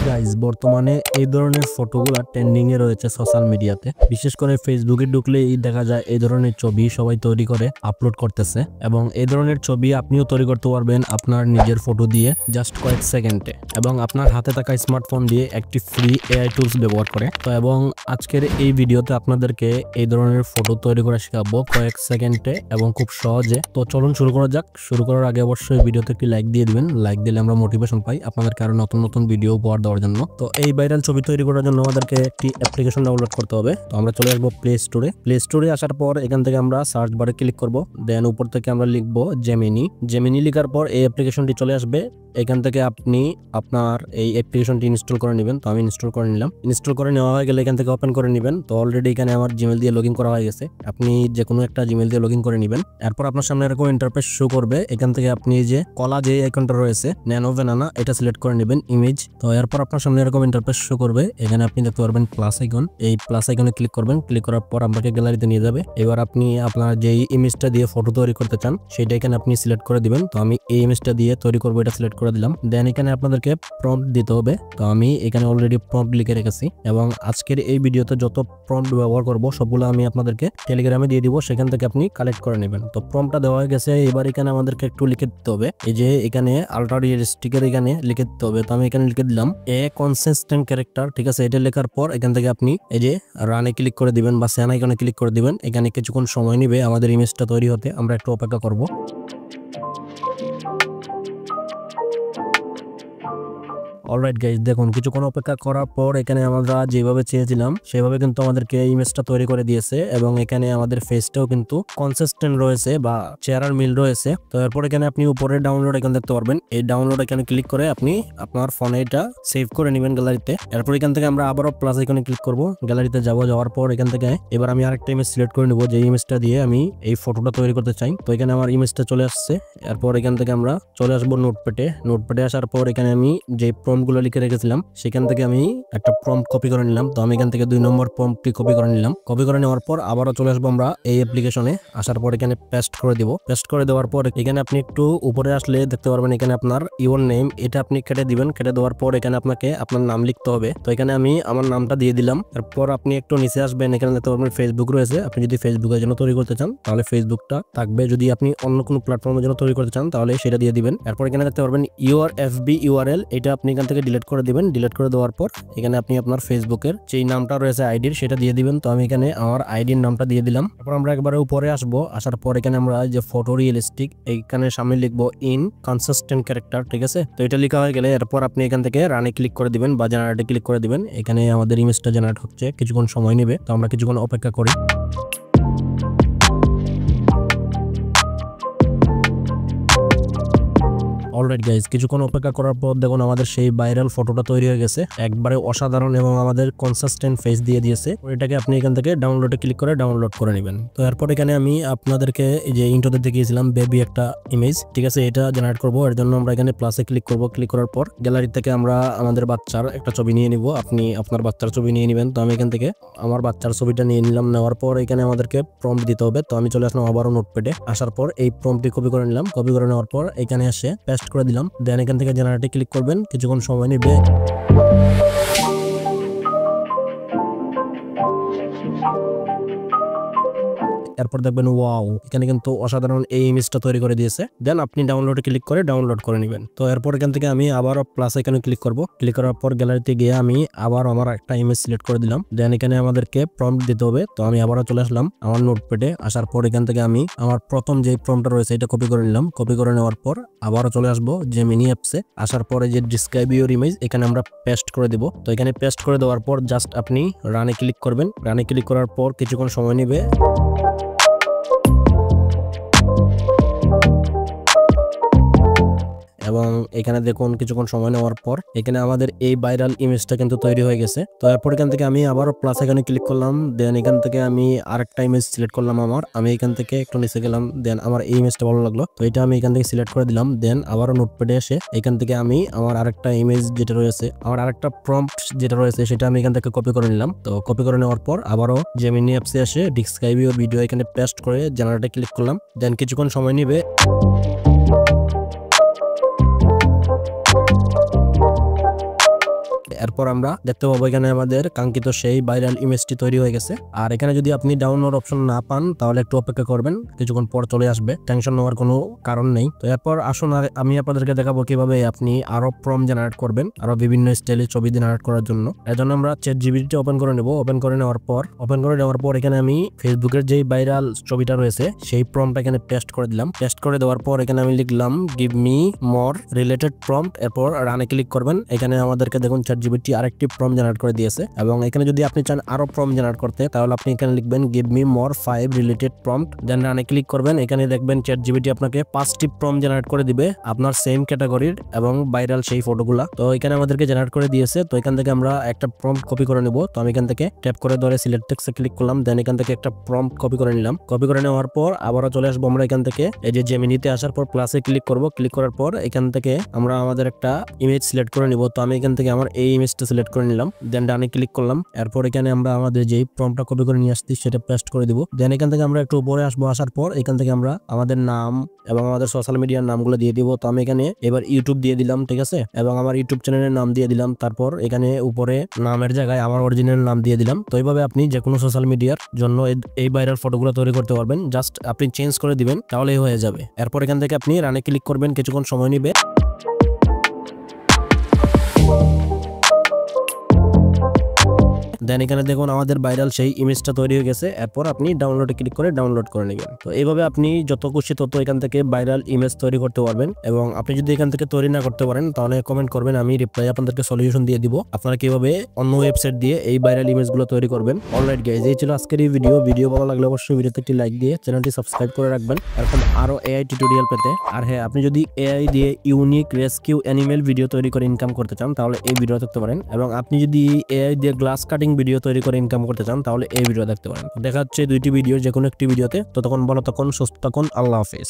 Guys বর্তমানে এই ধরনের ফটোগুলা ট্রেন্ডিং এ রয়েছে সোশ্যাল মিডিয়াতে, বিশেষ করে ফেসবুকে ঢুকলেই দেখা যায় এই ধরনের ছবি সবাই তৈরি করে আপলোড করতেছে এবং এই ধরনের ছবি আপনিও তৈরি করতে পারবেন আপনার নিজের ফটো দিয়ে জাস্ট কয়েক সেকেন্ডে এবং আপনার হাতে থাকা স্মার্টফোন দিয়ে একটি ফ্রি এআই টুলস ব্যবহার করে। তো এবং আজকের এই ভিডিওতে আপনাদেরকে এই ধরনের ফটো তৈরি করা শেখাবো কয়েক সেকেন্ডে এবং খুব সহজে। তো চলুন শুরু করা যাক। শুরু করার আগে অবশ্যই ভিডিওতে একটি লাইক দিয়ে দিবেন, লাইক দিলে আমরা মোটিভেশন পাই আপনাদেরকে আরো নতুন নতুন ভিডিও উপহার দেওয়ার জন্য। তো এই ভাইরাল ছবি তৈরি করার জন্য আমাদেরকে একটি অ্যাপ্লিকেশন ডাউনলোড করতে হবে। তো আমরা চলে আসবো প্লে স্টোরে আসার পর এখান থেকে আমরা সার্চ বারে ক্লিক করব, দেন উপর থেকে আমরা লিখবো জেমিনি লিখার পর এই অ্যাপ্লিকেশনটি চলে আসবে। এখান থেকে আপনি আপনার এই অ্যাপ্লিকেশনটি ইনস্টল করে নেবেন। তো আমি ইনস্টল করে নিলাম। ইনস্টল করে নেওয়া হয়ে গেলে এখান থেকে ওপেন করে নেবেন। তো অলরেডি এখানে আমার জিমেল দিয়ে লগইন করা হয়ে গেছে, আপনি যে কোনো একটা জিমেল দিয়ে লগইন করে নেবেন। এরপর আপনার সামনে এরকম ইন্টারফেস শো করবে। এখান থেকে আপনি যে কলা যে আইকনটা রয়েছে ন্যানো বানানা এটা সিলেক্ট করে নেবেন ইমেজ। তো এরপর আপনার সামনে এরকম ইন্টারফেস শো করবে। এখানে আপনি দেখতে পারবেন প্লাস আইকন, এই প্লাস আইকনে ক্লিক করবেন। ক্লিক করার পর আপনাকে গ্যালারিতে নিয়ে যাবে। এবার আপনি আপনার যেই ইমেজটা দিয়ে ফটো তৈরি করতে চান সেটা এখানে আপনি সিলেক্ট করে দিবেন। তো আমি এই ইমেজটা দিয়ে তৈরি করবো, এটা সিলেক্ট করে দিলাম। দেন এখানে আপনাদেরকে প্রম্পট দিতে হবে। তো আমি এখানে অলরেডি প্রম্পট লিখে রেখেছি এবং আজকের এই ভিডিওতে যত প্রম্পট ব্যবহার করব সবগুলো আমি আপনাদেরকে টেলিগ্রামে দিয়ে দিব, সেখান থেকে আপনি কালেক্ট করে নেবেন। তো প্রম্পটটা দেওয়া হয়ে গেছে। এবার এখানে আমাদেরকে একটু লিখে দিতে হবে, এই যে এখানে আলট্রা রিয়েলিস্টিকের এখানে লিখে দিতে হবে। তো আমি এখানে লিখে দিলাম এ কনসিস্টেন্ট ক্যারেক্টার, ঠিক আছে। এটা লেখার পর এখান থেকে আপনি এই যে রানে ক্লিক করে দিবেন বা স্যান আইকনে ক্লিক করে দিবেন। এখানে কিছুক্ষণ সময় নেবে আমাদের ইমেজটা তৈরি হতে, আমরা একটু অপেক্ষা করব। অলরাইট গাইজ, দেখুন কিছুক্ষণ অপেক্ষা করার পর এখানে আমরা যেভাবে চেয়েছিলাম সেভাবে কিন্তু আমাদেরকে ইমেজটা তৈরি করে দিয়েছে এবং এখানে আমাদের ফেসটাও কিন্তু কনসিস্টেন্ট রয়েছে বা চেহারার মিল রয়েছে। তো এরপর এখানে আপনি উপরে ডাউনলোড এখানে দেখতে পারবেন, এই ডাউনলোড এখানে ক্লিক করে আপনি আপনার ফোনে এটা সেভ করে নেবেন গ্যালারিতে। এরপর এখান থেকে আমরা আবারও প্লাস আইকনে ক্লিক করব, গ্যালারিতে যাওয়ার পর এখান থেকে এবার আমি আরেকটা ইমেজ সিলেক্ট করে নেব, যে ইমেজটা দিয়ে আমি এই ফটোটা তৈরি করতে চাই। তো এখানে আমার ইমেজটা চলে আসছে। এরপর এখান থেকে আমরা চলে আসবো নোটপ্যাডে আসার পর এখানে আমি যে প্রম্পটগুলো লিখে রেখেছিলাম সেখান থেকে আমি একটা প্রম্পট কপি করে নিলাম। তো আমি এখান থেকে 2 নম্বর প্রম্পটটি কপি করে নিলাম। কপি করে নেওয়ার পর আবারও চলে আসবো আমরা এই অ্যাপ্লিকেশনে। আসার পর এখানে পেস্ট করে দিব। পেস্ট করে দেওয়ার পর এখানে আপনি একটু উপরে আসলে দেখতে পারবেন এখানে আপনার ইউর নেম, এটা আপনি কেটে দিবেন। কেটে দেওয়ার পর এখানে আপনাকে আপনার নাম লিখতে হবে। তো এখানে আমি আমার নামটা দিয়ে দিলাম। এরপর আপনি একটু নিচে আসবেন, এখানে দেখতে পারবেন ফেসবুক রয়েছে। আপনি যদি ফেসবুকের জন্য তৈরি করতে চান তাহলে ফেসবুকটা থাকবে, যদি আপনি অন্য কোনো প্ল্যাটফর্মের জন্য তৈরি করতে চান তাহলে সেটা দিয়ে দিবেন। এরপর এখানে দেখতে পারবেন ইউর এফবি ইউআরএল, এটা আপনি এখান থেকে ডিলিট করে দিবেন। ডিলিট করে দেওয়ার পর এখানে আপনি আপনার ফেসবুকের যেই নামটা রয়েছে আইডির সেটা দিয়ে দিবেন। তো আমি এখানে আমার আইডির নামটা দিয়ে দিলাম। তারপর আমরা একবারে উপরে আসবো। আসার পর এখানে আমরা যে ফটো রিয়েলিস্টিক এইখানে সামনে লিখবো ইন কনসিস্টেন্ট ক্যারেক্টার, ঠিক আছে। তো এটা লেখা হয়ে গেলে এরপর আপনি এখান থেকে রানে ক্লিক করে দিবেন বা জেনারেটে ক্লিক করে দিবেন। এখানে আমাদের ইমেজটা জেনারেট হচ্ছে, কিছুক্ষণ সময় নেবে। তো আমরা কিছুক্ষণ অপেক্ষা করি। অলরাইট গাইজ, কিছুক্ষণ অপেক্ষা করার পর দেখুন আমাদের সেই ভাইরাল ফটোটা তৈরি হয়ে গেছে, একবারে অসাধারণ এবং আমাদের কনসিস্টেন্ট ফেস দিয়ে দিয়েছে। এটাকে আপনি এখান থেকে ডাউনলোডে ক্লিক করে ডাউনলোড করে নেবেন। তো এরপর এখানে আমি আপনাদেরকে এই যে ইন্ট্রোতে দেখিয়েছিলাম বেবি একটা ইমেজ, ঠিক আছে, এটা জেনারেট করবো। এর জন্য আমরা এখানে প্লাসে ক্লিক করব। ক্লিক করার পর গ্যালারি থেকে আমরা আমাদের বাচ্চার একটা ছবি নিয়ে নিব। আপনি আপনার বাচ্চার ছবি নিয়ে নেবেন। তো আমি এখান থেকে আমার বাচ্চার ছবিটা নিয়ে নিলাম। নেওয়ার পর এখানে আমাদেরকে প্রম্পট দিতে হবে। তো আমি চলে আসলাম আবারও নোটপ্যাডে। আসার পর এই প্রম্পটটি কপি করে নিলাম। কপি করে নেওয়ার পর এখানে এসে পেস্ট করে দিলাম। দেন এখান থেকে জেনারেটে ক্লিক করবেন, কিছুক্ষণ সময় নেবে। এরপর দেখবেন ওয়াও, এখানে কিন্তু অসাধারণ এই ইমেজটা তৈরি করে দিয়েছে। দেন আপনি ডাউনলোডে ক্লিক করে ডাউনলোড করে নেবেন। তো এরপর এখান থেকে আমি আবারও প্লাস এখানে ক্লিক করব। ক্লিক করার পর গ্যালারিতে গিয়ে আমি আবার আমার একটা ইমেজ সিলেক্ট করে দিলাম। দেন এখানে আমাদেরকে প্রম্পট দিতে হবে। তো আমি আবারও চলে আসলাম আমার নোটপ্যাডে। আসার পর এখান থেকে আমি আমার প্রথম যে প্রম্পটটা রয়েছে এটা কপি করে নিলাম। কপি করে নেওয়ার পর আবারও চলে আসবো জেমিনি অ্যাপসে। আসার পরে যে ডিসক্রাইব ইউর ইমেজ এখানে আমরা পেস্ট করে দিব। তো এখানে পেস্ট করে দেওয়ার পর জাস্ট আপনি রানে ক্লিক করবেন। রানে ক্লিক করার পর কিছুক্ষণ সময় নেবে। এবং এখানে দেখুন কিছুক্ষণ সময় নেওয়ার পর এখানে আমাদের এই ভাইরাল ইমেজটা কিন্তু তৈরি হয়ে গেছে। তো এরপর এখান থেকে আমি আবারও প্লাস এখানে ক্লিক করলাম। দেন এখান থেকে আমি আরেকটা ইমেজ সিলেক্ট করলাম। আমি এখান থেকে একটু নিচে গেলাম। দেন আমার এই ইমেজটা ভালো লাগলো, তো এটা আমি এখান থেকে সিলেক্ট করে দিলাম। দেন আবারও নোটপ্যাডে এসে এখান থেকে আমি আমার আরেকটা ইমেজ যেটা রয়েছে, আমার আরেকটা প্রম্পট যেটা রয়েছে সেটা আমি এখান থেকে কপি করে নিলাম। তো কপি করে নেওয়ার পর আবারও জেমিনি অ্যাপসে এসে ডিসক্রাইব ইউর ভিডিও এখানে পেস্ট করে জেনারেটে ক্লিক করলাম। দেন কিছুক্ষণ সময় নেবে। এরপর আমরা দেখতে পাবো এখানে আমাদের কাঙ্ক্ষিত সেই ভাইরাল ইমেজটি তৈরি হয়ে গেছে। আর এখানে যদি আপনি ডাউনলোড অপশন না পান তাহলে একটু অপেক্ষা করবেন, কিছুক্ষণ পর চলে আসবে, টেনশন নেওয়ার কোনো কারণ নেই। তো এরপর আসুন আমি আপনাদেরকে দেখাবো কিভাবে আপনি আরো প্রম্পট জেনারেট করবেন আরো বিভিন্ন স্টাইলে ছবি জেনারেট করার জন্য। এর জন্য আমরা ChatGPT ওপেন করে নেব। ওপেন করে নেওয়ার পর এখানে আমি ফেসবুকের যেই ভাইরাল ছবিটা রয়েছে সেই প্রম্পটটা এখানে পেস্ট করে দিলাম। পেস্ট করে দেওয়ার পর এখানে আমি লিখলাম গিভ মি মোর রিলেটেড প্রম্পট। এরপর রানে ক্লিক করবেন। এখানে আমাদেরকে দেখুন ChatGPT আরেকটি প্রম্পট জেনারেট করে দিয়েছে। এবং এখানে যদি আপনি চান আরো প্রম্পট জেনারেট করতে তাহলে আপনি এখানে লিখবেন give me more 5 related prompt, then রানে ক্লিক করবেন। এখানে দেখবেন ChatGPT আপনাকে 5টি প্রম্পট জেনারেট করে দিবে আপনার সেম ক্যাটাগরির এবং ভাইরাল সেই ফটোগুলা। তো এখানে আমাদেরকে জেনারেট করে দিয়েছে। তো এখান থেকে আমরা একটা প্রম্পট কপি করে নেব। তো আমি এখান থেকে ট্যাপ করে ধরে সিলেক্ট টেক্সটে ক্লিক করলাম, দেন এখান থেকে একটা প্রম্পট কপি করে নিলাম। কপি করে নেওয়ার পর আবারও চলে আসবো আমরা এখান থেকে এই যে জেমিনিতে আসার পর প্লাসে ক্লিক করব। ক্লিক করার পর এখান থেকে আমরা আমাদের একটা ইমেজ সিলেক্ট করে নিব। তো আমি এখান থেকে আমার এই ইমেজটা সিলেক্ট করে নিলাম, দেন ডানে ক্লিক করলাম। এরপর এখানে আমরা আমাদের যেই প্রম্পটটা কপি করে নিয়ে আসছি সেটা পেস্ট করে দিব। দেন এখান থেকে আমরা একটু উপরে আসবো। আসার পর এখান থেকে আমরা আমাদের নাম এবং আমাদের সোশ্যাল মিডিয়ার নামগুলো দিয়ে দিব। তো আমি এখানে এবার ইউটিউব দিয়ে দিলাম, ঠিক আছে, এবং আমার ইউটিউব চ্যানেলের নাম দিয়ে দিলাম। তারপর এখানে উপরে নামের জায়গায় আমার অরিজিনাল নাম দিয়ে দিলাম। তো এইভাবে আপনি যে কোনো সোশ্যাল মিডিয়ার জন্য এই ভাইরাল ফটোগুলো তৈরি করতে পারবেন। জাস্ট আপনি চেঞ্জ করে দিবেন তাহলেই হয়ে যাবে। এরপর এখান থেকে আপনি রানে ক্লিক করবেন, কিছুক্ষণ সময় নেবে। দেন এখানে দেখুন আমাদের ভাইরাল সেই ইমেজটা তৈরি হয়ে গেছে। এরপর আপনি ডাউনলোডে ক্লিক করে ডাউনলোড করে নেবেন। তো এইভাবে আপনি যত খুশি তত এখান থেকে ভাইরাল ইমেজ তৈরি করতে পারবেন। এবং আপনি যদি এখান থেকে তৈরি না করতে পারেন তাহলে কমেন্ট করবেন, আমি রিপ্লাই আপনাদেরকে সলিউশন দিয়ে দিব আপনারা কিভাবে অন্য ওয়েবসাইট দিয়ে এই ভাইরাল ইমেজগুলো তৈরি করবেন। অলরাইট গাইজ, এই ছিল আজকের এই ভিডিও ভালো লাগলে অবশ্যই ভিডিওতে একটি লাইক দিয়ে চ্যানেলটি সাবস্ক্রাইব করে রাখবেন এরকম আরো এআই টিউটোরিয়াল পেতে। আর হ্যাঁ, আপনি যদি এআই দিয়ে ইউনিক রেস্কিউ অ্যানিমেল ভিডিও তৈরি করে ইনকাম করতে চান তাহলে এই ভিডিও দেখতে পারেন। এবং আপনি যদি এআই দিয়ে গ্লাস কাটিং ভিডিও তৈরি করে ইনকাম করতে চান তাহলে এই ভিডিও দেখতে পারেন। দেখা হচ্ছে দুইটি ভিডিও যে কোনো একটি ভিডিওতে। ততক্ষণ ভালো থাকুন, সুস্থ থাকুন, আল্লাহ হাফেজ।